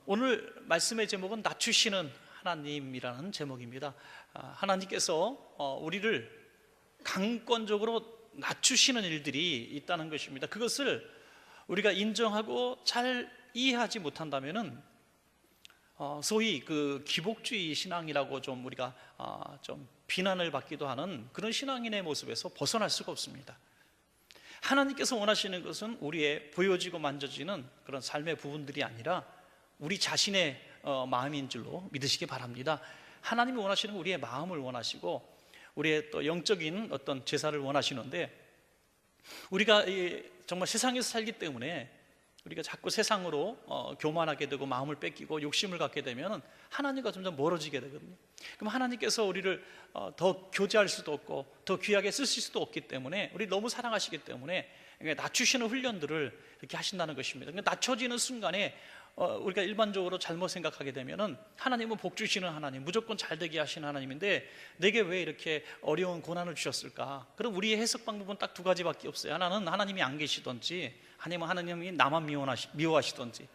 오늘 말씀의 제목은 낮추시는 하나님이라는 제목입니다. 하나님께서 우리를 강권적으로 낮추시는 일들이 있다는 것입니다. 그것을 우리가 인정하고 잘 이해하지 못한다면은 소위 그 기복주의 신앙이라고 좀 우리가 좀 비난을 받기도 하는 그런 신앙인의 모습에서 벗어날 수가 없습니다. 하나님께서 원하시는 것은 우리의 보여지고 만져지는 그런 삶의 부분들이 아니라 우리 자신의 마음인 줄로 믿으시기 바랍니다. 하나님이 원하시는 우리의 마음을 원하시고 우리의 또 영적인 어떤 제사를 원하시는데, 우리가 정말 세상에서 살기 때문에 우리가 자꾸 세상으로 교만하게 되고 마음을 뺏기고 욕심을 갖게 되면 하나님과 점점 멀어지게 되거든요. 그럼 하나님께서 우리를 더 교제할 수도 없고 더 귀하게 쓰실 수도 없기 때문에, 우리 너무 사랑하시기 때문에 낮추시는 훈련들을 이렇게 하신다는 것입니다. 낮춰지는 순간에 우리가 일반적으로 잘못 생각하게 되면은 하나님은 복 주시는 하나님, 무조건 잘 되게 하시는 하나님인데 내게 왜 이렇게 어려운 고난을 주셨을까? 그럼 우리의 해석 방법은 딱 두 가지밖에 없어요. 하나는 하나님이 안 계시던지, 아니면 하나님이 나만 미워하시던지,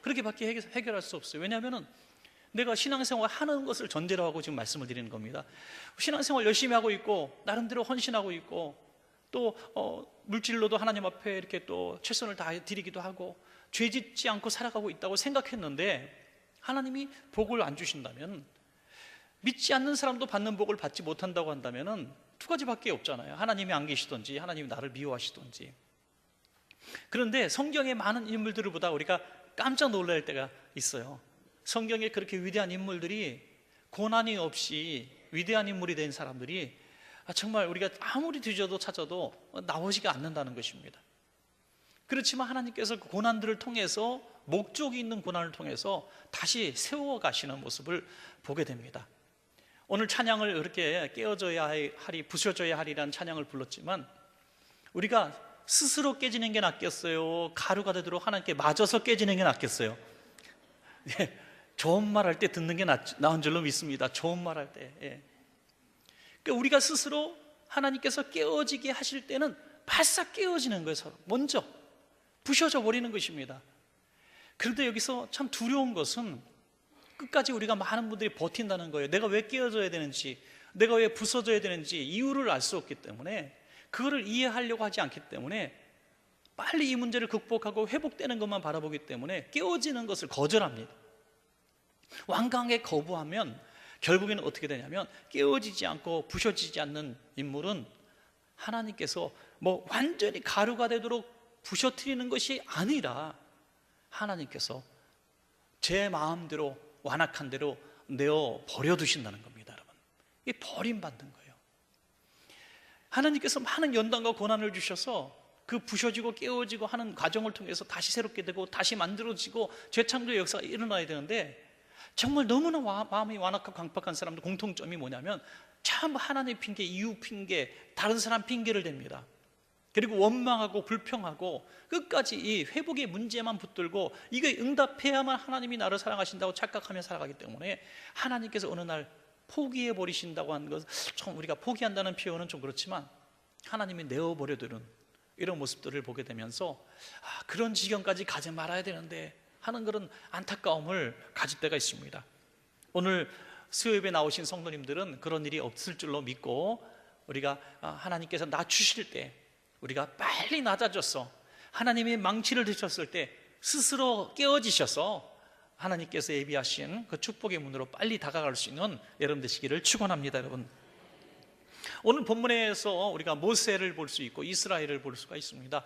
그렇게밖에 해결할 수 없어요. 왜냐하면 내가 신앙생활 하는 것을 전제로 하고 지금 말씀을 드리는 겁니다. 신앙생활 열심히 하고 있고 나름대로 헌신하고 있고 또 물질로도 하나님 앞에 이렇게 또 최선을 다해 드리기도 하고 죄 짓지 않고 살아가고 있다고 생각했는데 하나님이 복을 안 주신다면, 믿지 않는 사람도 받는 복을 받지 못한다고 한다면 두 가지밖에 없잖아요. 하나님이 안 계시던지, 하나님이 나를 미워하시던지. 그런데 성경의 많은 인물들을 보다 우리가 깜짝 놀랄 때가 있어요. 성경에 그렇게 위대한 인물들이, 고난이 없이 위대한 인물이 된 사람들이 정말 우리가 아무리 뒤져도 찾아도 나오지가 않는다는 것입니다. 그렇지만 하나님께서 그 고난들을 통해서, 목적이 있는 고난을 통해서 다시 세워가시는 모습을 보게 됩니다. 오늘 찬양을 그렇게 깨어져야 하리, 부셔져야 하리라는 찬양을 불렀지만, 우리가 스스로 깨지는 게 낫겠어요? 가루가 되도록 하나님께 맞아서 깨지는 게 낫겠어요? 예, 좋은 말 할 때 듣는 게 나은 줄로 믿습니다. 좋은 말 할 때. 예. 그러니까 우리가 스스로 하나님께서 깨어지게 하실 때는 바싹 깨어지는 거예요. 먼저 부셔져 버리는 것입니다. 그런데 여기서 참 두려운 것은 끝까지 우리가 많은 분들이 버틴다는 거예요. 내가 왜 깨어져야 되는지, 내가 왜 부서져야 되는지 이유를 알 수 없기 때문에, 그거를 이해하려고 하지 않기 때문에, 빨리 이 문제를 극복하고 회복되는 것만 바라보기 때문에 깨어지는 것을 거절합니다. 완강하게 거부하면 결국에는 어떻게 되냐면, 깨어지지 않고 부셔지지 않는 인물은 하나님께서 완전히 가루가 되도록 부셔뜨리는 것이 아니라 하나님께서 제 마음대로 완악한 대로 내어 버려두신다는 겁니다. 여러분, 이게 버림받는 거예요. 하나님께서 많은 연단과 고난을 주셔서 그 부셔지고 깨어지고 하는 과정을 통해서 다시 새롭게 되고 다시 만들어지고 재창조의 역사가 일어나야 되는데, 정말 너무나 마음이 완악하고 강팍한 사람들 공통점이 뭐냐면 참 하나님 핑계, 이유 핑계, 다른 사람 핑계를 댑니다. 그리고 원망하고 불평하고 끝까지 이 회복의 문제만 붙들고 이게 응답해야만 하나님이 나를 사랑하신다고 착각하며 살아가기 때문에, 하나님께서 어느 날 포기해 버리신다고 하는 것은, 좀 우리가 포기한다는 표현은 좀 그렇지만 하나님이 내어버려두는 이런 모습들을 보게 되면서 그런 지경까지 가지 말아야 되는데 하는 그런 안타까움을 가질 때가 있습니다. 오늘 수요예배 나오신 성도님들은 그런 일이 없을 줄로 믿고, 우리가 하나님께서 낮추실 때 우리가 빨리 낮아져서 하나님이 망치를 드셨을 때 스스로 깨어지셔서 하나님께서 예비하신 그 축복의 문으로 빨리 다가갈 수 있는 여러분 되시기를 축원합니다. 여러분, 오늘 본문에서 우리가 모세를 볼 수 있고 이스라엘을 볼 수가 있습니다.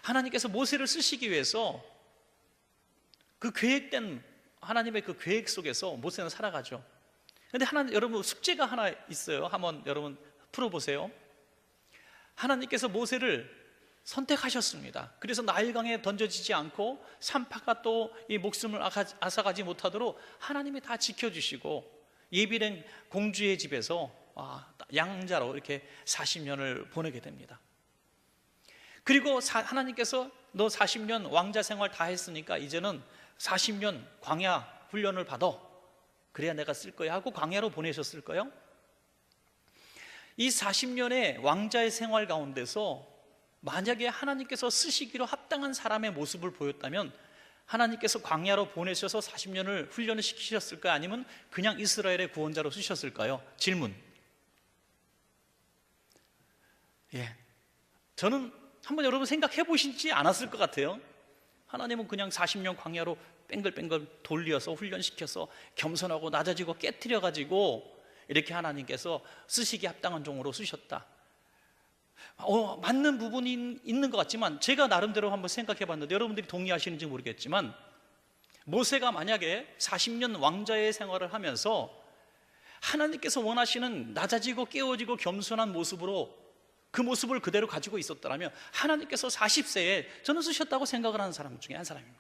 하나님께서 모세를 쓰시기 위해서 그 계획된 하나님의 그 계획 속에서 모세는 살아가죠. 그런데 여러분, 숙제가 하나 있어요. 한번 여러분 풀어보세요. 하나님께서 모세를 선택하셨습니다. 그래서 나일강에 던져지지 않고 산파가 또 이 목숨을 앗아가지 못하도록 하나님이 다 지켜주시고, 예비된 공주의 집에서 양자로 이렇게 40년을 보내게 됩니다. 그리고 하나님께서 너 40년 왕자 생활 다 했으니까 이제는 40년 광야 훈련을 받아, 그래야 내가 쓸 거야 하고 광야로 보내셨을 거예요. 이 40년의 왕자의 생활 가운데서 만약에 하나님께서 쓰시기로 합당한 사람의 모습을 보였다면 하나님께서 광야로 보내셔서 40년을 훈련을 시키셨을까요? 아니면 그냥 이스라엘의 구원자로 쓰셨을까요? 질문. 예, 저는 한번 여러분 생각해 보시지 않았을 것 같아요. 하나님은 그냥 40년 광야로 뺑글뺑글 돌려서 훈련시켜서 겸손하고 낮아지고 깨트려 가지고 이렇게 하나님께서 쓰시기 합당한 종으로 쓰셨다. 맞는 부분이 있는 것 같지만 제가 나름대로 한번 생각해 봤는데 여러분들이 동의하시는지 모르겠지만, 모세가 만약에 40년 왕자의 생활을 하면서 하나님께서 원하시는 낮아지고 깨어지고 겸손한 모습으로 그 모습을 그대로 가지고 있었더라면 하나님께서 40세에 저는 쓰셨다고 생각을 하는 사람 중에 한 사람입니다.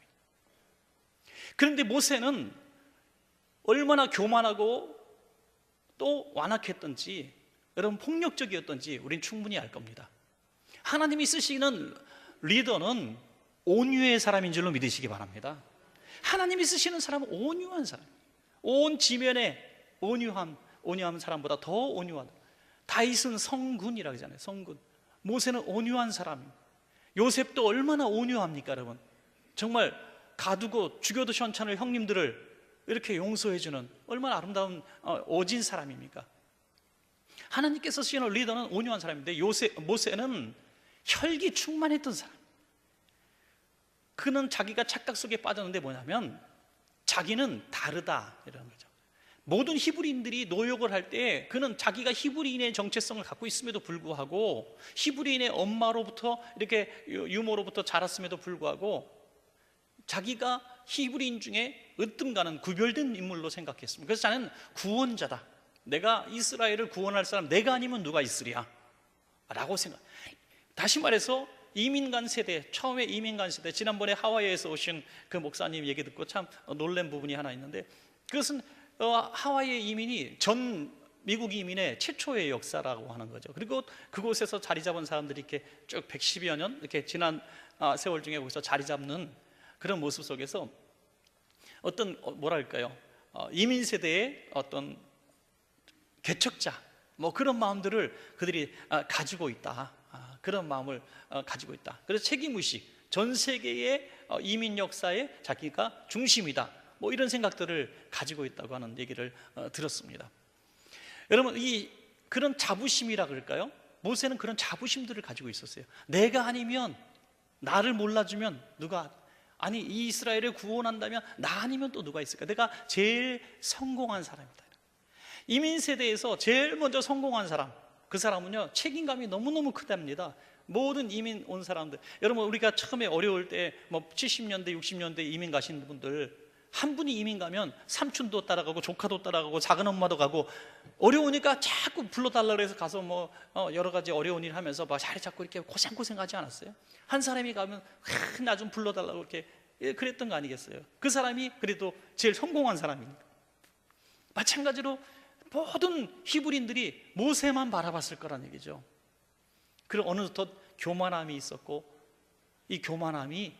그런데 모세는 얼마나 교만하고 또 완악했던지, 여러분 폭력적이었던지 우린 충분히 알 겁니다. 하나님이 쓰시는 리더는 온유의 사람인 줄로 믿으시기 바랍니다. 하나님이 쓰시는 사람은 온유한 사람, 온 지면에 온유한 사람보다 더 온유하다. 다윗은 성군이라고 하잖아요. 성군. 모세는 온유한 사람입니다. 요셉도 얼마나 온유합니까 여러분. 정말 가두고 죽여도 시원찮을 형님들을 이렇게 용서해주는 얼마나 아름다운 오진 사람입니까? 하나님께서 쓰시는 리더는 온유한 사람인데 모세는 혈기 충만했던 사람. 그는 자기가 착각 속에 빠졌는데 뭐냐면 자기는 다르다 이런 거죠. 모든 히브리인들이 노역을 할 때 그는 자기가 히브리인의 정체성을 갖고 있음에도 불구하고, 히브리인의 엄마로부터 이렇게 유모로부터 자랐음에도 불구하고 자기가 히브리인 중에 으뜸가는 구별된 인물로 생각했습니다. 그래서 자는 구원자다, 내가 이스라엘을 구원할 사람 내가 아니면 누가 있으랴 라고 생각. 다시 말해서 이민간 세대, 처음에 이민간 세대, 지난번에 하와이에서 오신 그 목사님 얘기 듣고 참 놀란 부분이 하나 있는데, 그것은 하와이의 이민이 전 미국 이민의 최초의 역사라고 하는 거죠. 그리고 그곳에서 자리 잡은 사람들이 이렇게 쭉 110여 년 이렇게 지난 세월 중에 거기서 자리 잡는 그런 모습 속에서 어떤 뭐랄까요, 이민 세대의 어떤 개척자 뭐 그런 마음들을 그들이 가지고 있다. 그런 마음을 가지고 있다. 그래서 책임의식, 전 세계의 이민 역사에 자기가 중심이다, 뭐 이런 생각들을 가지고 있다고 하는 얘기를 들었습니다. 여러분, 그런 자부심이라 그럴까요? 모세는 그런 자부심들을 가지고 있었어요. 내가 아니면, 나를 몰라주면 누가, 아니 이 이스라엘을 구원한다면 나 아니면 또 누가 있을까? 내가 제일 성공한 사람이다. 이민 세대에서 제일 먼저 성공한 사람, 그 사람은요 책임감이 너무너무 크답니다. 모든 이민 온 사람들, 여러분 우리가 처음에 어려울 때 뭐 70년대 60년대 이민 가신 분들, 한 분이 이민 가면 삼촌도 따라가고 조카도 따라가고 작은 엄마도 가고, 어려우니까 자꾸 불러달라고 해서 가서 뭐 여러 가지 어려운 일 하면서 막 자리 잡고 이렇게 고생하지 않았어요? 한 사람이 가면 나 좀 불러달라고 이렇게 그랬던 거 아니겠어요? 그 사람이 그래도 제일 성공한 사람이니까. 마찬가지로 모든 히브리인들이 모세만 바라봤을 거란 얘기죠. 그리고 어느덧 교만함이 있었고, 이 교만함이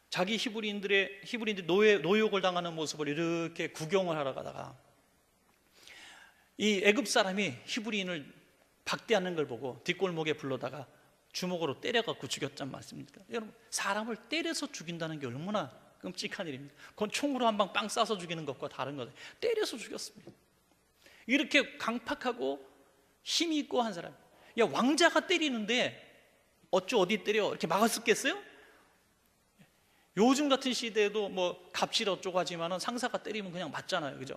자기 히브리인들 노역을 당하는 모습을 이렇게 구경을 하러 가다가 이 애굽 사람이 히브리인을 박대하는 걸 보고 뒷골목에 불러다가 주먹으로 때려갖고 죽였단 말씀입니다. 여러분, 사람을 때려서 죽인다는 게 얼마나 끔찍한 일입니까? 그건 총으로 한 방 빵 쏴서 죽이는 것과 다른 거죠. 때려서 죽였습니다. 이렇게 강팍하고 힘이 있고 한 사람, 야 왕자가 때리는데 어디 때려 이렇게 막을 수 있겠어요? 요즘 같은 시대에도 뭐 갑질 어쩌고 하지만은 상사가 때리면 그냥 맞잖아요, 그죠?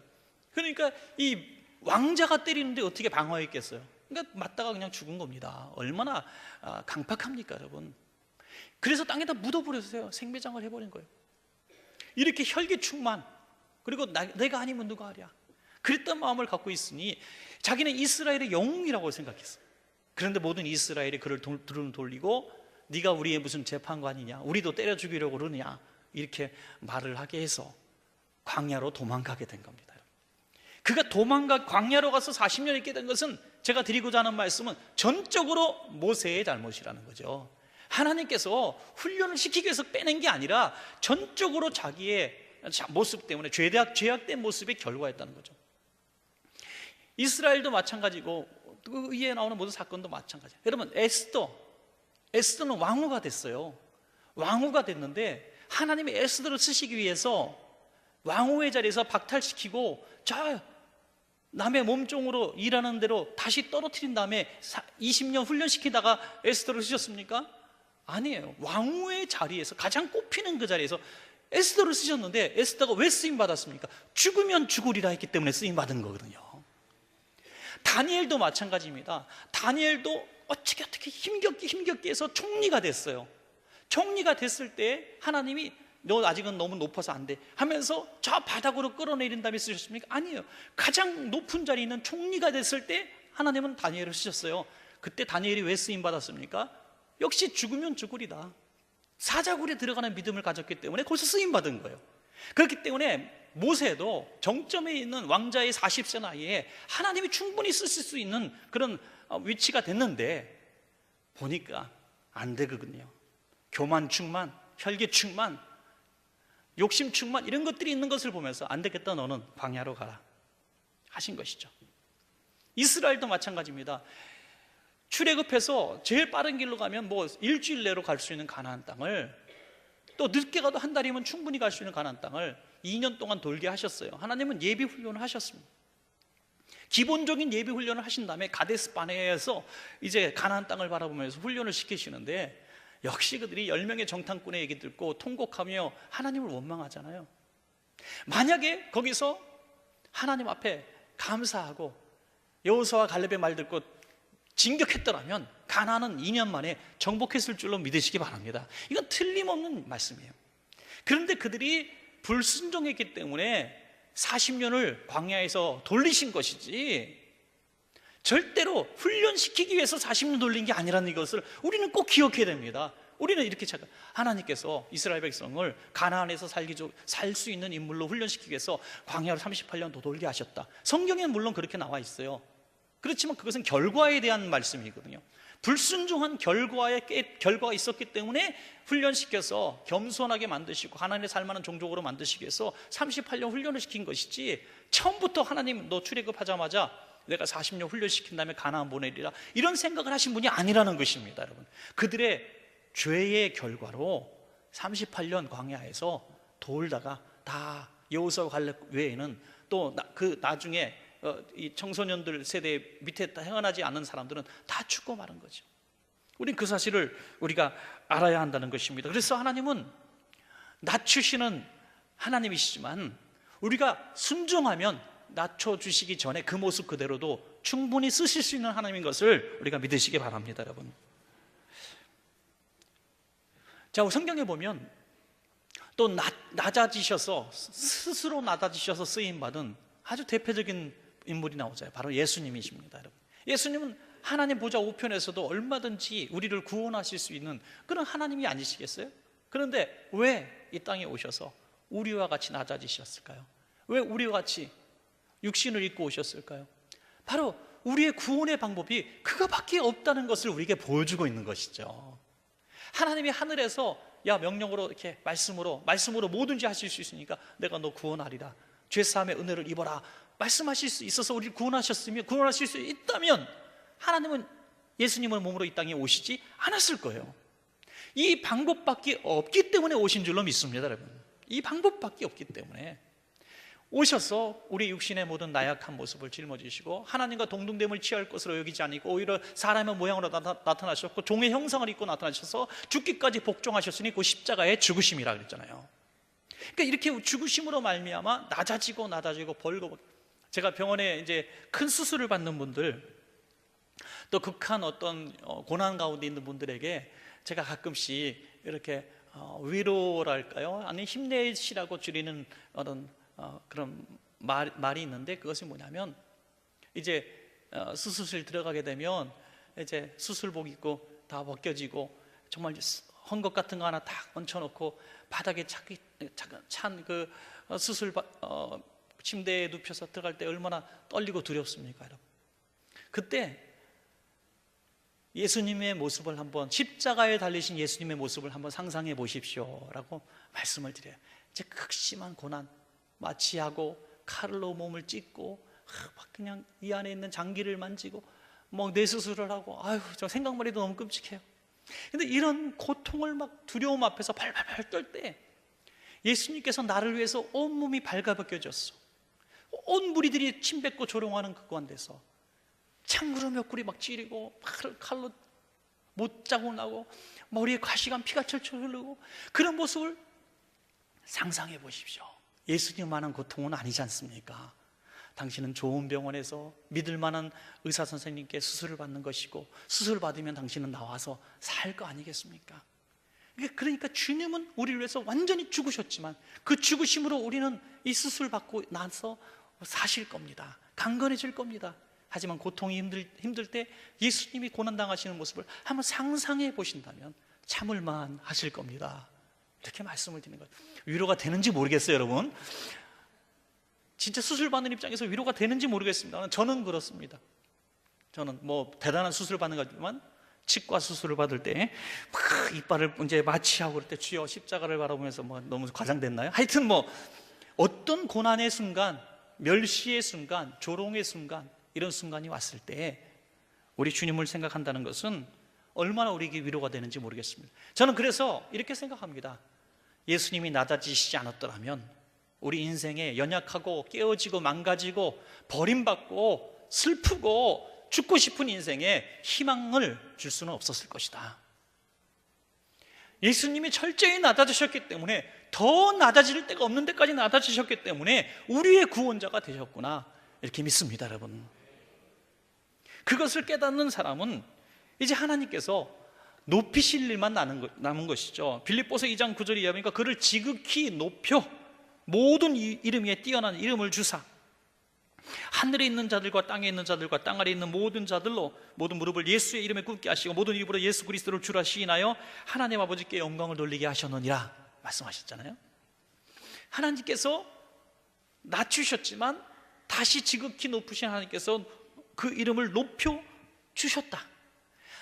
그러니까 이 왕자가 때리는데 어떻게 방어했겠어요? 그러니까 맞다가 그냥 죽은 겁니다. 얼마나 강팍합니까, 여러분? 그래서 땅에다 묻어버렸어요. 생매장을 해버린 거예요. 이렇게 혈기충만, 그리고 내가 아니면 누가 하랴, 그랬던 마음을 갖고 있으니 자기는 이스라엘의 영웅이라고 생각했어요. 그런데 모든 이스라엘이 그를 등을 돌리고 네가 우리의 무슨 재판관이냐, 우리도 때려 죽이려고 그러느냐, 이렇게 말을 하게 해서 광야로 도망가게 된 겁니다. 그가 광야로 가서 40년 있게 된 것은, 제가 드리고자 하는 말씀은 전적으로 모세의 잘못이라는 거죠. 하나님께서 훈련을 시키기 위해서 빼낸 게 아니라 전적으로 자기의 모습 때문에 죄악된 모습의 결과였다는 거죠. 이스라엘도 마찬가지고 그 위에 나오는 모든 사건도 마찬가지예요. 여러분, 에스더는 왕후가 됐어요. 왕후가 됐는데 하나님의 에스더를 쓰시기 위해서 왕후의 자리에서 박탈시키고 저 남의 몸종으로 일하는 대로 다시 떨어뜨린 다음에 20년 훈련시키다가 에스더를 쓰셨습니까? 아니에요. 왕후의 자리에서, 가장 꼽히는 그 자리에서 에스더를 쓰셨는데, 에스더가 왜 쓰임받았습니까? 죽으면 죽으리라 했기 때문에 쓰임받은 거거든요. 다니엘도 마찬가지입니다. 다니엘도 어떻게 힘겹게 해서 총리가 됐어요. 총리가 됐을 때 하나님이 너 아직은 너무 높아서 안 돼 하면서 저 바닥으로 끌어내린 다음에 쓰셨습니까? 아니에요. 가장 높은 자리에 있는 총리가 됐을 때 하나님은 다니엘을 쓰셨어요. 그때 다니엘이 왜 쓰임받았습니까? 역시 죽으면 죽으리다, 사자굴에 들어가는 믿음을 가졌기 때문에 거기서 쓰임받은 거예요. 그렇기 때문에 모세도 정점에 있는 왕자의 40세 나이에 하나님이 충분히 쓰실 수 있는 그런 위치가 됐는데 보니까 안 되거든요. 교만 충만, 혈기 충만, 욕심 충만, 이런 것들이 있는 것을 보면서 안 되겠다, 너는 광야로 가라 하신 것이죠. 이스라엘도 마찬가지입니다. 출애굽해서 제일 빠른 길로 가면 뭐 일주일 내로 갈 수 있는 가나안 땅을, 또 늦게 가도 한 달이면 충분히 갈 수 있는 가나안 땅을 2년 동안 돌게 하셨어요. 하나님은 예비 훈련을 하셨습니다. 기본적인 예비 훈련을 하신 다음에 가데스 바네아에서 이제 가나안 땅을 바라보면서 훈련을 시키시는데, 역시 그들이 10명의 정탐꾼의 얘기 듣고 통곡하며 하나님을 원망하잖아요. 만약에 거기서 하나님 앞에 감사하고 여호수아와 갈렙의 말 듣고 진격했더라면 가나안은 2년 만에 정복했을 줄로 믿으시기 바랍니다. 이건 틀림없는 말씀이에요. 그런데 그들이 불순종했기 때문에 40년을 광야에서 돌리신 것이지, 절대로 훈련시키기 위해서 40년 돌린 게 아니라는 것을 우리는 꼭 기억해야 됩니다. 우리는 이렇게 생각, 하나님께서 이스라엘 백성을 가나안에서 살 수 있는 인물로 훈련시키기 위해서 광야로 38년 더 돌게 하셨다. 성경에는 물론 그렇게 나와 있어요. 그렇지만 그것은 결과에 대한 말씀이거든요. 불순종한 결과가 있었기 때문에 훈련시켜서 겸손하게 만드시고 하나님의 살만한 종족으로 만드시기 위해서 38년 훈련을 시킨 것이지, 처음부터 하나님 너 출애굽하자마자 내가 40년 훈련시킨 다음에 가나안 보내리라, 이런 생각을 하신 분이 아니라는 것입니다. 여러분, 그들의 죄의 결과로 38년 광야에서 돌다가 다 여호수아 갈렙 외에는 또 그 나중에 이 청소년들 세대 밑에 행하지 않은 사람들은 다 죽고 마는 거죠. 우린 그 사실을 우리가 알아야 한다는 것입니다. 그래서 하나님은 낮추시는 하나님이시지만 우리가 순종하면 낮춰주시기 전에 그 모습 그대로도 충분히 쓰실 수 있는 하나님인 것을 우리가 믿으시기 바랍니다. 여러분, 자, 성경에 보면 또 낮아지셔서, 스스로 낮아지셔서 쓰임받은 아주 대표적인 인물이 나오잖아요. 바로 예수님이십니다. 여러분, 예수님은 하나님 보좌 우편에서도 얼마든지 우리를 구원하실 수 있는 그런 하나님이 아니시겠어요? 그런데 왜 이 땅에 오셔서 우리와 같이 낮아지셨을까요? 왜 우리와 같이 육신을 입고 오셨을까요? 바로 우리의 구원의 방법이 그거밖에 없다는 것을 우리에게 보여주고 있는 것이죠. 하나님이 하늘에서 야, 명령으로 이렇게 말씀으로 뭐든지 하실 수 있으니까 내가 너 구원하리라, 죄사함의 은혜를 입어라 말씀하실 수 있어서 우리를 구원하셨으며, 구원하실 수 있다면 하나님은 예수님을 몸으로 이 땅에 오시지 않았을 거예요. 이 방법밖에 없기 때문에 오신 줄로 믿습니다. 여러분, 이 방법밖에 없기 때문에 오셔서 우리 육신의 모든 나약한 모습을 짊어지시고 하나님과 동등됨을 취할 것으로 여기지 아니고 오히려 사람의 모양으로 나타나셨고 종의 형상을 입고 나타나셔서 죽기까지 복종하셨으니 그 십자가의 죽으심이라 그랬잖아요. 그러니까 이렇게 죽으심으로 말미암아 낮아지고 벌고, 제가 병원에 이제 큰 수술을 받는 분들, 또 극한 어떤 고난 가운데 있는 분들에게 제가 가끔씩 이렇게 위로랄까요? 아니 힘내시라고 줄이는 어떤 그런 말이 있는데, 그것이 뭐냐면 이제 수술실 들어가게 되면 이제 수술복 입고 다 벗겨지고 정말 헝겊 같은 거 하나 딱 얹혀놓고 바닥에 찬 그 수술 침대에 눕혀서 들어갈 때 얼마나 떨리고 두렵습니까, 여러분? 그때 예수님의 모습을 한번, 십자가에 달리신 예수님의 모습을 한번 상상해 보십시오라고 말씀을 드려요. 이제 극심한 고난, 마취하고 칼로 몸을 찢고 막 그냥 이 안에 있는 장기를 만지고 뭐 뇌수술을 하고, 아유, 저 생각만 해도 너무 끔찍해요. 근데 이런 고통을 막 두려움 앞에서 발발발 떨 때 예수님께서 나를 위해서 온몸이 발가벗겨졌어. 온 무리들이 침 뱉고 조롱하는 그 가운데서 창으로 몇 구리 막 찌르고 칼로 못자국 나고 머리에 가시간 피가 철철 흐르고 그런 모습을 상상해 보십시오. 예수님만한 고통은 아니지 않습니까? 당신은 좋은 병원에서 믿을 만한 의사 선생님께 수술을 받는 것이고, 수술을 받으면 당신은 나와서 살 거 아니겠습니까? 그러니까 주님은 우리를 위해서 완전히 죽으셨지만 그 죽으심으로 우리는 이 수술 받고 나서 사실 겁니다. 강건해질 겁니다. 하지만 고통이 힘들 때 예수님이 고난당하시는 모습을 한번 상상해 보신다면 참을만 하실 겁니다. 이렇게 말씀을 드리는 거예요. 위로가 되는지 모르겠어요, 여러분. 진짜 수술 받는 입장에서 위로가 되는지 모르겠습니다. 저는 그렇습니다. 저는 뭐 대단한 수술을 받는 거지만 치과 수술을 받을 때 막 이빨을 이제 마취하고 그럴 때 주여 십자가를 바라보면서 뭐 너무 과장됐나요? 하여튼 뭐 어떤 고난의 순간, 멸시의 순간, 조롱의 순간, 이런 순간이 왔을 때 우리 주님을 생각한다는 것은 얼마나 우리에게 위로가 되는지 모르겠습니다. 저는 그래서 이렇게 생각합니다. 예수님이 낮아지시지 않았더라면 우리 인생에 연약하고 깨어지고 망가지고 버림받고 슬프고 죽고 싶은 인생에 희망을 줄 수는 없었을 것이다. 예수님이 철저히 낮아지셨기 때문에, 더 낮아질 데가 없는 데까지 낮아지셨기 때문에 우리의 구원자가 되셨구나, 이렇게 믿습니다, 여러분. 그것을 깨닫는 사람은 이제 하나님께서 높이실 일만 남은 것이죠. 빌립보서 2장 9절에 이하니까 그를 지극히 높여 모든 이름 위에 뛰어난 이름을 주사 하늘에 있는 자들과 땅에 있는 자들과 땅 아래에 있는 모든 자들로 모든 무릎을 예수의 이름에 꿇게 하시고 모든 입으로 예수 그리스도를 주라 시인하여 하나님 아버지께 영광을 돌리게 하셨느니라 말씀하셨잖아요. 하나님께서 낮추셨지만 다시 지극히 높으신 하나님께서 그 이름을 높여 주셨다.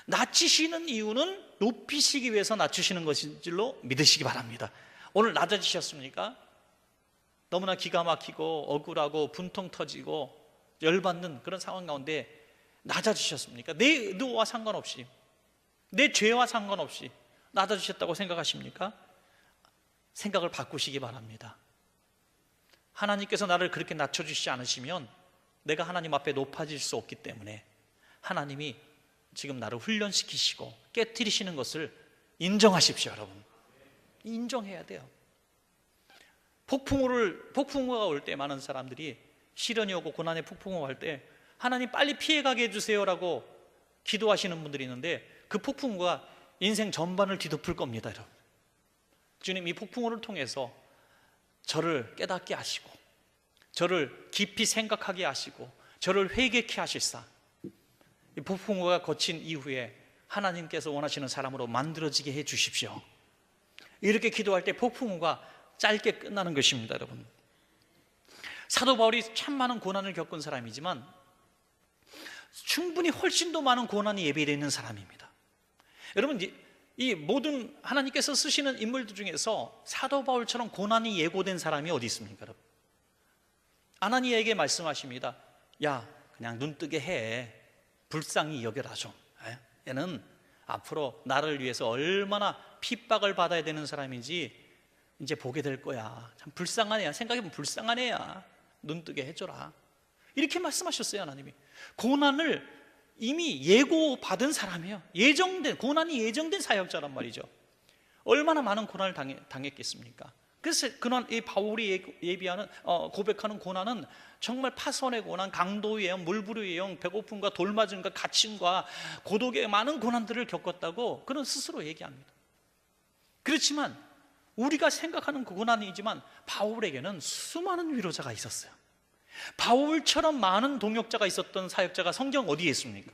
낮추시는 이유는 높이시기 위해서 낮추시는 것인 줄로 믿으시기 바랍니다. 오늘 낮아지셨습니까? 너무나 기가 막히고 억울하고 분통 터지고 열받는 그런 상황 가운데 낮아지셨습니까? 내 의도와 상관없이, 내 죄와 상관없이 낮아지셨다고 생각하십니까? 생각을 바꾸시기 바랍니다. 하나님께서 나를 그렇게 낮춰주시지 않으시면 내가 하나님 앞에 높아질 수 없기 때문에 하나님이 지금 나를 훈련시키시고 깨트리시는 것을 인정하십시오, 여러분. 인정해야 돼요. 폭풍우가 올 때 많은 사람들이, 시련이 오고 고난의 폭풍우가 올 때 하나님 빨리 피해가게 해주세요라고 기도하시는 분들이 있는데 그 폭풍우가 인생 전반을 뒤덮을 겁니다, 여러분. 주님, 이 폭풍우를 통해서 저를 깨닫게 하시고 저를 깊이 생각하게 하시고 저를 회개케 하실사, 이 폭풍우가 거친 이후에 하나님께서 원하시는 사람으로 만들어지게 해 주십시오. 이렇게 기도할 때 폭풍우가 짧게 끝나는 것입니다, 여러분. 사도 바울이 참 많은 고난을 겪은 사람이지만 충분히 훨씬 더 많은 고난이 예비되어 있는 사람입니다. 여러분, 이 모든 하나님께서 쓰시는 인물들 중에서 사도 바울처럼 고난이 예고된 사람이 어디 있습니까, 여러분? 아나니아에게 말씀하십니다. 야, 그냥 눈 뜨게 해. 불쌍히 여겨라 좀. 얘는 앞으로 나를 위해서 얼마나 핍박을 받아야 되는 사람인지 이제 보게 될 거야. 참 불쌍한 애야. 생각해보면 불쌍한 애야. 눈 뜨게 해줘라. 이렇게 말씀하셨어요, 하나님이. 고난을 이미 예고받은 사람이에요. 고난이 예정된 사역자란 말이죠. 얼마나 많은 고난을 당했겠습니까? 그래서 이 바울이 고백하는 고난은 정말 파선의 고난, 강도의 영, 물부류의 영, 배고픔과 돌맞음과 갇힘과 고독의 많은 고난들을 겪었다고 그는 스스로 얘기합니다. 그렇지만 우리가 생각하는 그 고난이지만 바울에게는 수많은 위로자가 있었어요. 바울처럼 많은 동역자가 있었던 사역자가 성경 어디에 있습니까?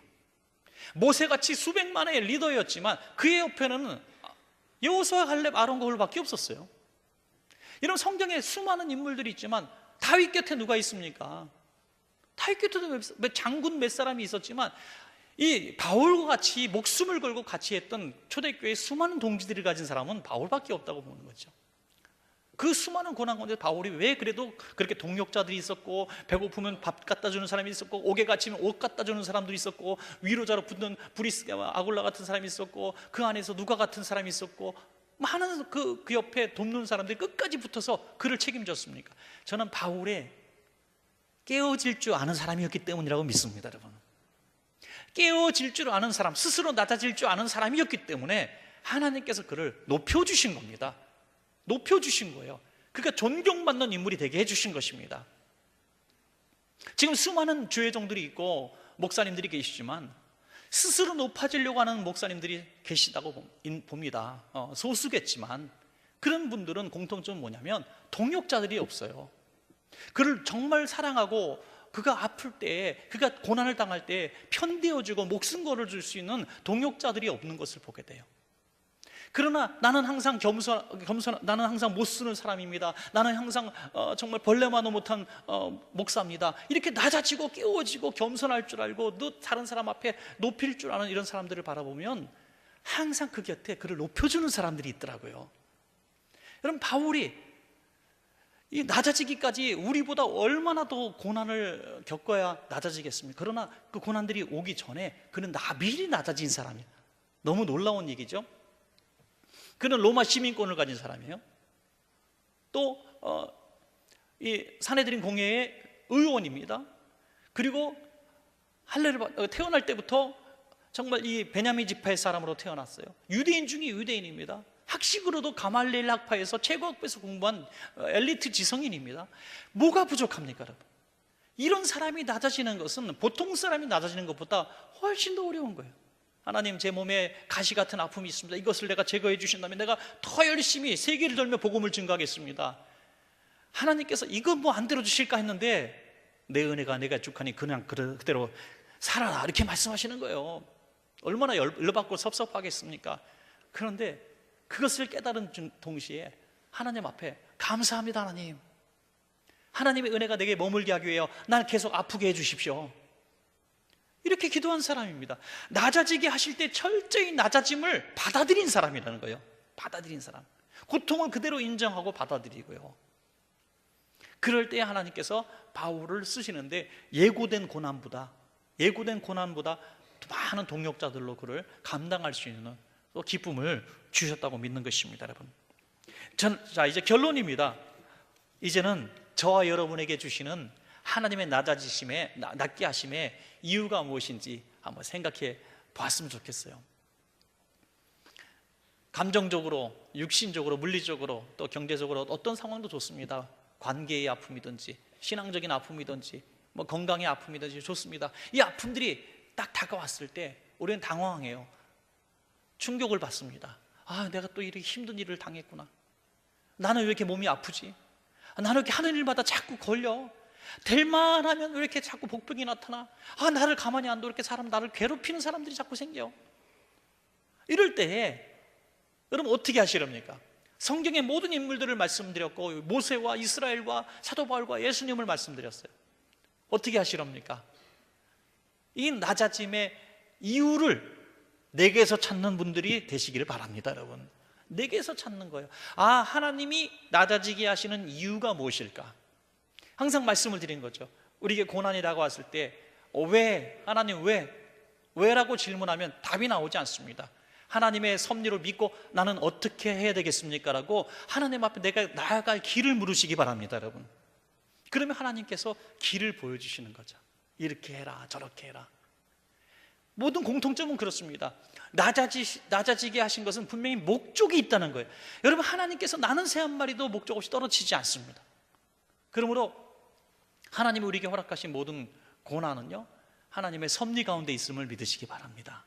모세같이 수백만의 리더였지만 그의 옆에는 여호수아, 갈렙, 아론과 홀밖에 없었어요. 이런 성경에 수많은 인물들이 있지만 다윗 곁에 누가 있습니까? 다윗 곁에도 장군 몇 사람이 있었지만 이 바울과 같이 목숨을 걸고 같이 했던 초대교회의 수많은 동지들을 가진 사람은 바울밖에 없다고 보는 거죠. 그 수많은 고난 가운데 바울이 왜 그래도 그렇게 동역자들이 있었고, 배고프면 밥 갖다 주는 사람이 있었고, 옥에 갇히면 옷 갖다 주는 사람들이 있었고, 위로자로 붙는 브리스가와 아굴라 같은 사람이 있었고, 그 안에서 누가 같은 사람이 있었고, 많은 그 옆에 돕는 사람들이 끝까지 붙어서 그를 책임졌습니까? 저는 바울의 깨어질 줄 아는 사람이었기 때문이라고 믿습니다, 여러분. 깨어질 줄 아는 사람, 스스로 낮아질 줄 아는 사람이었기 때문에 하나님께서 그를 높여주신 겁니다. 높여주신 거예요. 그러니까 존경받는 인물이 되게 해주신 것입니다. 지금 수많은 주회종들이 있고 목사님들이 계시지만 스스로 높아지려고 하는 목사님들이 계시다고 봅니다. 소수겠지만 그런 분들은 공통점은 뭐냐면 동역자들이 없어요. 그를 정말 사랑하고 그가 아플 때, 그가 고난을 당할 때 편되어주고 목숨 걸어줄 수 있는 동역자들이 없는 것을 보게 돼요. 그러나 나는 항상 나는 항상 못 쓰는 사람입니다. 나는 항상 정말 벌레만도 못한 목사입니다. 이렇게 낮아지고 깨워지고 겸손할 줄 알고 다른 사람 앞에 높일 줄 아는 이런 사람들을 바라보면 항상 그 곁에 그를 높여주는 사람들이 있더라고요. 여러분, 바울이 이 낮아지기까지 우리보다 얼마나 더 고난을 겪어야 낮아지겠습니까? 그러나 그 고난들이 오기 전에 그는 미리 낮아진 사람이에요. 너무 놀라운 얘기죠. 그는 로마 시민권을 가진 사람이에요. 또 이 산헤드린 공회의 의원입니다. 그리고 태어날 때부터 정말 이 베냐민 지파의 사람으로 태어났어요. 유대인 중에 유대인입니다. 학식으로도 가말리엘 학파에서 최고학부에서 공부한 엘리트 지성인입니다. 뭐가 부족합니까, 여러분? 이런 사람이 낮아지는 것은 보통 사람이 낮아지는 것보다 훨씬 더 어려운 거예요. 하나님, 제 몸에 가시 같은 아픔이 있습니다. 이것을 내가 제거해 주신다면 내가 더 열심히 세계를 돌며 복음을 증거하겠습니다. 하나님께서 이거 뭐 안 들어주실까 했는데 내 은혜가 내가 죽하니 그냥 그대로 살아라, 이렇게 말씀하시는 거예요. 얼마나 열받고 섭섭하겠습니까? 그런데 그것을 깨달은 동시에 하나님 앞에 감사합니다, 하나님. 하나님의 은혜가 내게 머물게 하기 위하여 날 계속 아프게 해주십시오. 이렇게 기도한 사람입니다. 낮아지게 하실 때 철저히 낮아짐을 받아들인 사람이라는 거예요. 받아들인 사람. 고통을 그대로 인정하고 받아들이고요. 그럴 때 하나님께서 바울을 쓰시는데 예고된 고난보다 많은 동역자들로 그를 감당할 수 있는 또 기쁨을 주셨다고 믿는 것입니다, 여러분. 자, 이제 결론입니다. 이제는 저와 여러분에게 주시는 하나님의 낮게 하심의 이유가 무엇인지 한번 생각해 봤으면 좋겠어요. 감정적으로, 육신적으로, 물리적으로, 또 경제적으로 어떤 상황도 좋습니다. 관계의 아픔이든지 신앙적인 아픔이든지 뭐 건강의 아픔이든지 좋습니다. 이 아픔들이 딱 다가왔을 때 우리는 당황해요. 충격을 받습니다. 내가 또 이렇게 힘든 일을 당했구나. 나는 왜 이렇게 몸이 아프지? 나는 왜 이렇게 하는 일마다 자꾸 걸려? 될만 하면 왜 이렇게 자꾸 복병이 나타나? 나를 가만히 안 둬. 이렇게 나를 괴롭히는 사람들이 자꾸 생겨. 이럴 때 여러분 어떻게 하시렵니까? 성경의 모든 인물들을 말씀드렸고 모세와 이스라엘과 사도 바울과 예수님을 말씀드렸어요. 어떻게 하시렵니까? 이 낮아짐의 이유를 내게서 찾는 분들이 되시기를 바랍니다, 여러분. 내게서 찾는 거예요. 하나님이 낮아지게 하시는 이유가 무엇일까? 항상 말씀을 드린 거죠. 우리에게 고난이 다가왔을 때 왜? 하나님 왜? 라고 질문하면 답이 나오지 않습니다. 하나님의 섭리를 믿고 나는 어떻게 해야 되겠습니까? 라고 하나님 앞에 내가 나아갈 길을 물으시기 바랍니다, 여러분. 그러면 하나님께서 길을 보여주시는 거죠. 이렇게 해라, 저렇게 해라. 모든 공통점은 그렇습니다. 낮아지게 하신 것은 분명히 목적이 있다는 거예요. 여러분, 하나님께서 나는 새 한 마리도 목적 없이 떨어지지 않습니다. 그러므로 하나님이 우리에게 허락하신 모든 고난은요, 하나님의 섭리 가운데 있음을 믿으시기 바랍니다.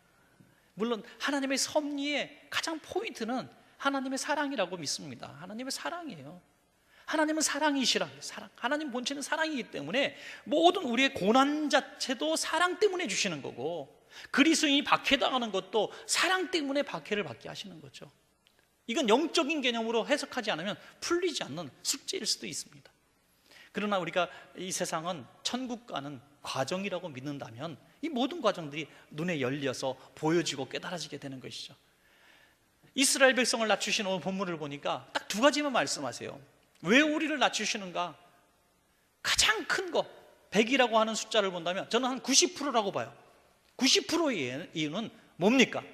물론 하나님의 섭리의 가장 포인트는 하나님의 사랑이라고 믿습니다. 하나님의 사랑이에요. 하나님은 사랑이시라. 하나님 본체는 사랑이기 때문에 모든 우리의 고난 자체도 사랑 때문에 주시는 거고, 그리스도인이 박해당하는 것도 사랑 때문에 박해를 받게 하시는 거죠. 이건 영적인 개념으로 해석하지 않으면 풀리지 않는 숙제일 수도 있습니다. 그러나 우리가 이 세상은 천국 가는 과정이라고 믿는다면 이 모든 과정들이 눈에 열려서 보여지고 깨달아지게 되는 것이죠. 이스라엘 백성을 낮추신 오늘 본문을 보니까 딱 두 가지만 말씀하세요. 왜 우리를 낮추시는가? 가장 큰 거 100이라고 하는 숫자를 본다면 저는 한 90%라고 봐요. 90%의 이유는 뭡니까?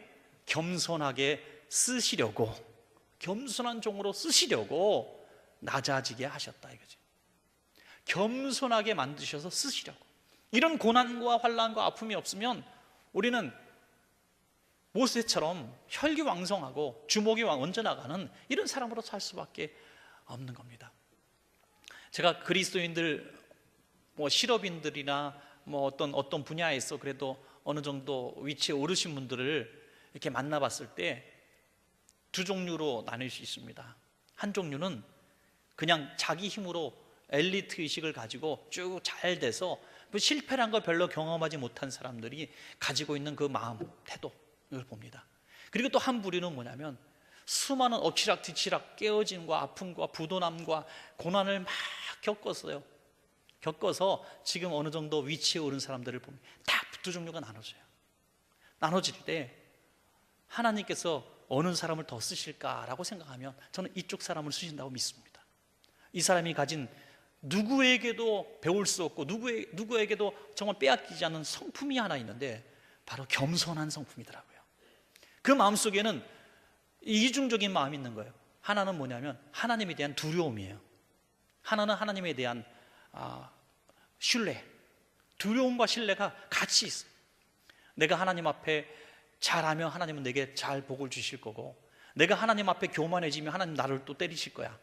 겸손하게 쓰시려고, 겸손한 종으로 쓰시려고 낮아지게 하셨다 이거지. 겸손하게 만드셔서 쓰시려고. 이런 고난과 환난과 아픔이 없으면 우리는 모세처럼 혈기왕성하고 주먹이 얹어나가는 이런 사람으로 살 수밖에 없는 겁니다. 제가 그리스도인들, 실업인들이나 어떤 분야에서 그래도 어느 정도 위치에 오르신 분들을 이렇게 만나봤을 때 두 종류로 나눌 수 있습니다. 한 종류는 그냥 자기 힘으로 엘리트 의식을 가지고 쭉 잘 돼서 실패란 걸 별로 경험하지 못한 사람들이 가지고 있는 그 마음, 태도를 봅니다. 그리고 또 한 부류는 뭐냐면 수많은 엎치락뒤치락 깨어짐과 아픔과 부도남과 고난을 막 겪어서 지금 어느 정도 위치에 오른 사람들을 보면 다 두 종류가 나눠져요. 나눠질 때 하나님께서 어느 사람을 더 쓰실까라고 생각하면 저는 이쪽 사람을 쓰신다고 믿습니다. 이 사람이 가진 누구에게도 배울 수 없고 누구에게도 정말 빼앗기지 않는 성품이 하나 있는데 바로 겸손한 성품이더라고요. 그 마음속에는 이중적인 마음이 있는 거예요. 하나는 뭐냐면 하나님에 대한 두려움이에요. 하나는 하나님에 대한 신뢰. 두려움과 신뢰가 같이 있어요. 내가 하나님 앞에 잘하면 하나님은 내게 잘 복을 주실 거고, 내가 하나님 앞에 교만해지면 하나님 나를 또 때리실 거야.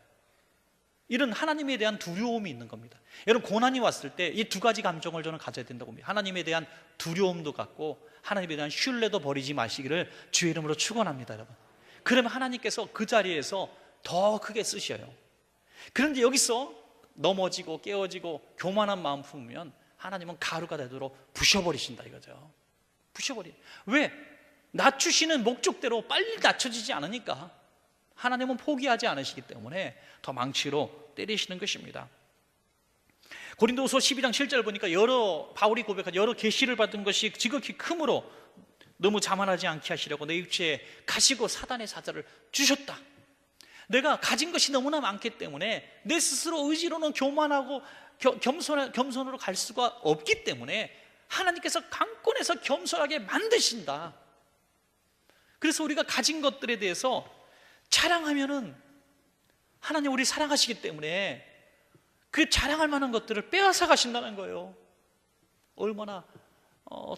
이런 하나님에 대한 두려움이 있는 겁니다. 여러분, 고난이 왔을 때 이 두 가지 감정을 저는 가져야 된다고 봅니다. 하나님에 대한 두려움도 갖고 하나님에 대한 신뢰도 버리지 마시기를 주의 이름으로 축원합니다, 여러분. 그러면 하나님께서 그 자리에서 더 크게 쓰셔요. 그런데 여기서 넘어지고 깨어지고 교만한 마음 품으면 하나님은 가루가 되도록 부셔버리신다 이거죠. 왜? 낮추시는 목적대로 빨리 낮춰지지 않으니까 하나님은 포기하지 않으시기 때문에 더 망치로 때리시는 것입니다. 고린도후서 12장 7절 보니까 바울이 고백한 여러 계시를 받은 것이 지극히 크므로 너무 자만하지 않게 하시려고 내 육체에 가시고 사단의 사자를 주셨다. 내가 가진 것이 너무나 많기 때문에 내 스스로 의지로는 교만하고 겸손으로 갈 수가 없기 때문에 하나님께서 강권해서 겸손하게 만드신다. 그래서 우리가 가진 것들에 대해서 자랑하면은 하나님 우리 사랑하시기 때문에 그 자랑할 만한 것들을 빼앗아 가신다는 거예요. 얼마나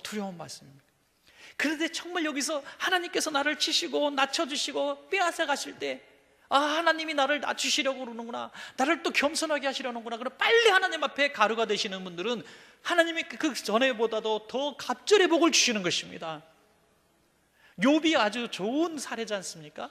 두려운 말씀입니까? 그런데 정말 여기서 하나님께서 나를 치시고 낮춰주시고 빼앗아 가실 때 하나님이 나를 낮추시려고 그러는구나, 나를 또 겸손하게 하시려는구나. 그럼 빨리 하나님 앞에 가루가 되시는 분들은 하나님이 그 전에보다도 더 갑절의 복을 주시는 것입니다. 욥이 아주 좋은 사례지 않습니까?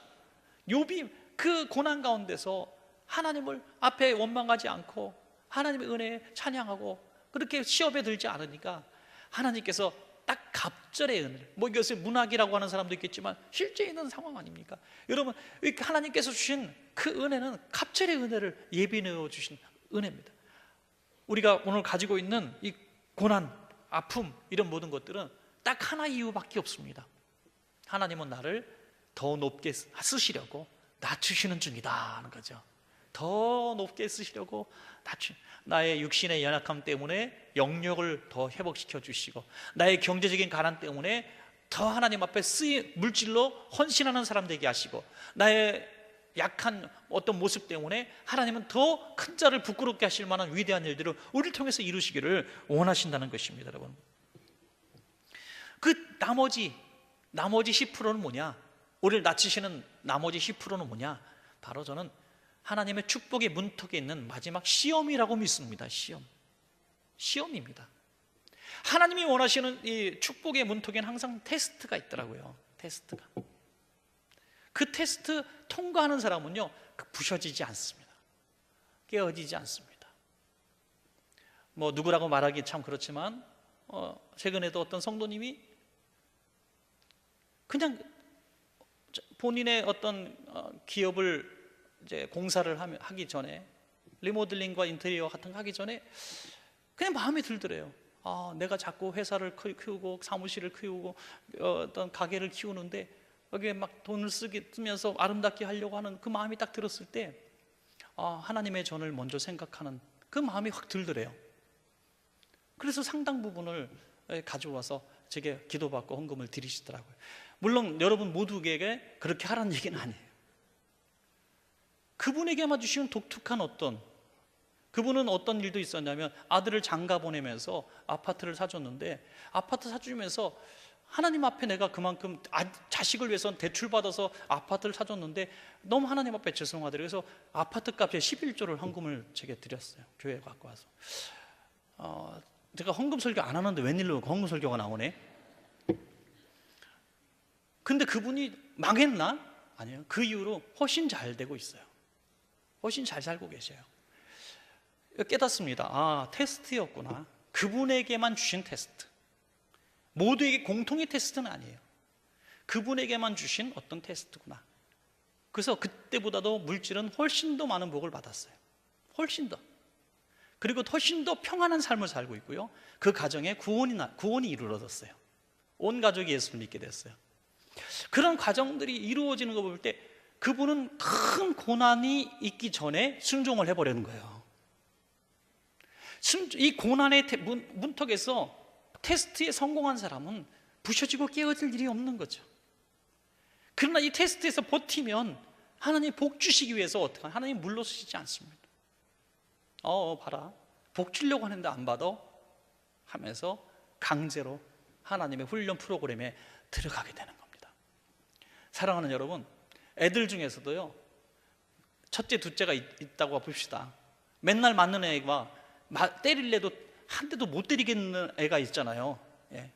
욥이 그 고난 가운데서 하나님을 앞에 원망하지 않고 하나님의 은혜에 찬양하고 그렇게 시험에 들지 않으니까 하나님께서 딱 갑절의 은혜를, 이것을 문학이라고 하는 사람도 있겠지만 실제 있는 상황 아닙니까? 여러분, 하나님께서 주신 그 은혜는 갑절의 은혜를 예비내어 주신 은혜입니다. 우리가 오늘 가지고 있는 이 고난, 아픔, 이런 모든 것들은 딱 하나 이유밖에 없습니다. 하나님은 나를 더 높게 쓰시려고 낮추시는 중이다 하는 거죠. 더 높게 쓰시려고 나의 육신의 연약함 때문에 영력을 더 회복시켜 주시고, 나의 경제적인 가난 때문에 더 하나님 앞에 물질로 헌신하는 사람 되게 하시고, 나의 약한 어떤 모습 때문에 하나님은 더 큰 자를 부끄럽게 하실 만한 위대한 일들을 우리를 통해서 이루시기를 원하신다는 것입니다. 여러분, 그 나머지 10%는 뭐냐? 우리를 낮추시는 나머지 10%는 뭐냐? 바로 저는 하나님의 축복의 문턱에 있는 마지막 시험이라고 믿습니다. 시험입니다. 하나님이 원하시는 이 축복의 문턱에는 항상 테스트가 있더라고요. 그 테스트 통과하는 사람은요, 부셔지지 않습니다. 깨어지지 않습니다. 누구라고 말하기 참 그렇지만 최근에도 어떤 성도님이 그냥 본인의 어떤 기업을 이제 공사를 하기 전에, 리모델링과 인테리어 같은 거 하기 전에 그냥 마음에 들더래요. 내가 자꾸 회사를 키우고 사무실을 키우고 어떤 가게를 키우는데 여기에 막 돈을 쓰면서 아름답게 하려고 하는 그 마음이 딱 들었을 때 하나님의 전을 먼저 생각하는 그 마음이 확 들더래요. 그래서 상당 부분을 가져와서 제게 기도받고 헌금을 드리시더라고요. 물론 여러분 모두에게 그렇게 하라는 얘기는 아니에요. 그분에게만 주시는 독특한 그분은 어떤 일도 있었냐면 아들을 장가 보내면서 아파트를 사줬는데, 아파트 사주면서 하나님 앞에 내가 그만큼 자식을 위해서 대출받아서 아파트를 사줬는데 너무 하나님 앞에 죄송하더라고요. 그래서 아파트 값에 11조를 헌금을 제게 드렸어요. 교회에 갖고 와서. 제가 헌금 설교 안 하는데 웬일로 헌금 설교가 나오네. 근데 그분이 망했나? 아니요. 그 이후로 훨씬 잘 되고 있어요. 훨씬 잘 살고 계셔요. 깨닫습니다. 테스트였구나. 그분에게만 주신 테스트. 모두에게 공통의 테스트는 아니에요. 그분에게만 주신 어떤 테스트구나. 그래서 그때보다도 물질은 훨씬 더 많은 복을 받았어요. 훨씬 더. 그리고 훨씬 더 평안한 삶을 살고 있고요. 그 가정에 구원이 이루어졌어요. 온 가족이 예수를 믿게 됐어요. 그런 과정들이 이루어지는 거 볼 때 그분은 큰 고난이 있기 전에 순종을 해버리는 거예요. 이 고난의 문턱에서 테스트에 성공한 사람은 부셔지고 깨어질 일이 없는 거죠. 그러나 이 테스트에서 버티면 하나님 복 주시기 위해서 어떻게 하나님 물러서시지 않습니다. 봐라, 복 주려고 하는데 안 받아 하면서 강제로 하나님의 훈련 프로그램에 들어가게 되는 겁니다. 사랑하는 여러분, 애들 중에서도요, 첫째 둘째가 있다고 봅시다. 맨날 맞는 애가 때릴래도 한 대도 못 때리겠는 애가 있잖아요. 예.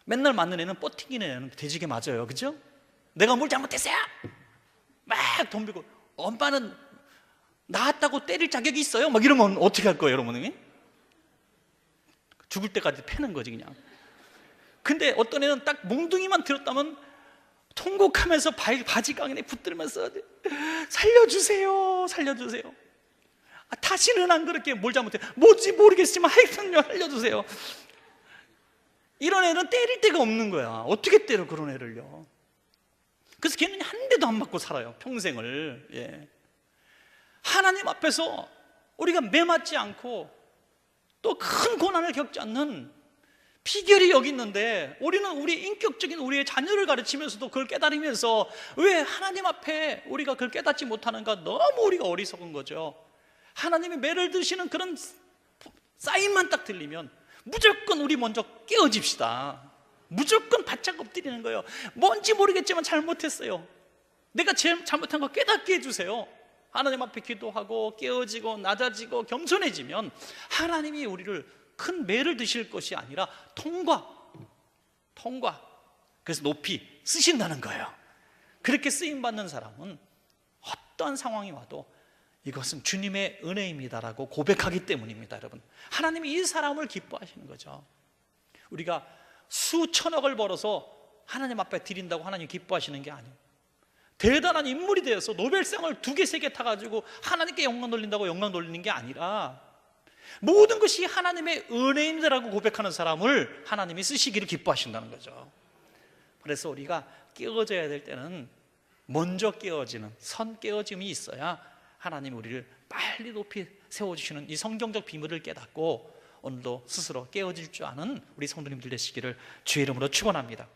맨날 맞는 애는 뻗팅기는 애는 돼지게 맞아요. 그죠? 내가 뭘 잘못했어요? 막 덤비고, 엄마는 나았다고 때릴 자격이 있어요? 막 이러면 어떻게 할 거예요, 여러분이? 죽을 때까지 패는 거지, 그냥. 근데 어떤 애는 딱 몽둥이만 들었다면 통곡하면서 바지 깡에 붙들면서 살려주세요, 살려주세요. 다시는 안 그렇게 뭘 잘못해. 뭔지 모르겠지만 하여튼요, 살려주세요. 이런 애는 때릴 데가 없는 거야. 어떻게 때려, 그런 애를요. 그래서 걔는 한 대도 안 맞고 살아요, 평생을. 예. 하나님 앞에서 우리가 매맞지 않고 또 큰 고난을 겪지 않는 비결이 여기 있는데, 우리는 우리 인격적인 우리의 자녀를 가르치면서도 그걸 깨달으면서 왜 하나님 앞에 우리가 그걸 깨닫지 못하는가? 너무 우리가 어리석은 거죠. 하나님의 매를 드시는 그런 사인만 딱 들리면 무조건 우리 먼저 깨어집시다. 무조건 바짝 엎드리는 거예요. 뭔지 모르겠지만 잘못했어요. 내가 잘못한 거 깨닫게 해주세요. 하나님 앞에 기도하고 깨어지고 낮아지고 겸손해지면 하나님이 우리를 큰 매를 드실 것이 아니라 통과. 그래서 높이 쓰신다는 거예요. 그렇게 쓰임받는 사람은 어떠한 상황이 와도 이것은 주님의 은혜입니다라고 고백하기 때문입니다. 여러분, 하나님이 이 사람을 기뻐하시는 거죠. 우리가 수천억을 벌어서 하나님 앞에 드린다고 하나님 기뻐하시는 게 아니에요. 대단한 인물이 되어서 노벨상을 2개, 3개 타가지고 하나님께 영광 돌린다고 영광 돌리는 게 아니라 모든 것이 하나님의 은혜입니다라고 고백하는 사람을 하나님이 쓰시기를 기뻐하신다는 거죠. 그래서 우리가 깨어져야 될 때는 먼저 깨어지는 깨어짐이 있어야 하나님 우리를 빨리 높이 세워주시는 이 성경적 비밀을 깨닫고 오늘도 스스로 깨어질 줄 아는 우리 성도님들 되시기를 주의 이름으로 축원합니다.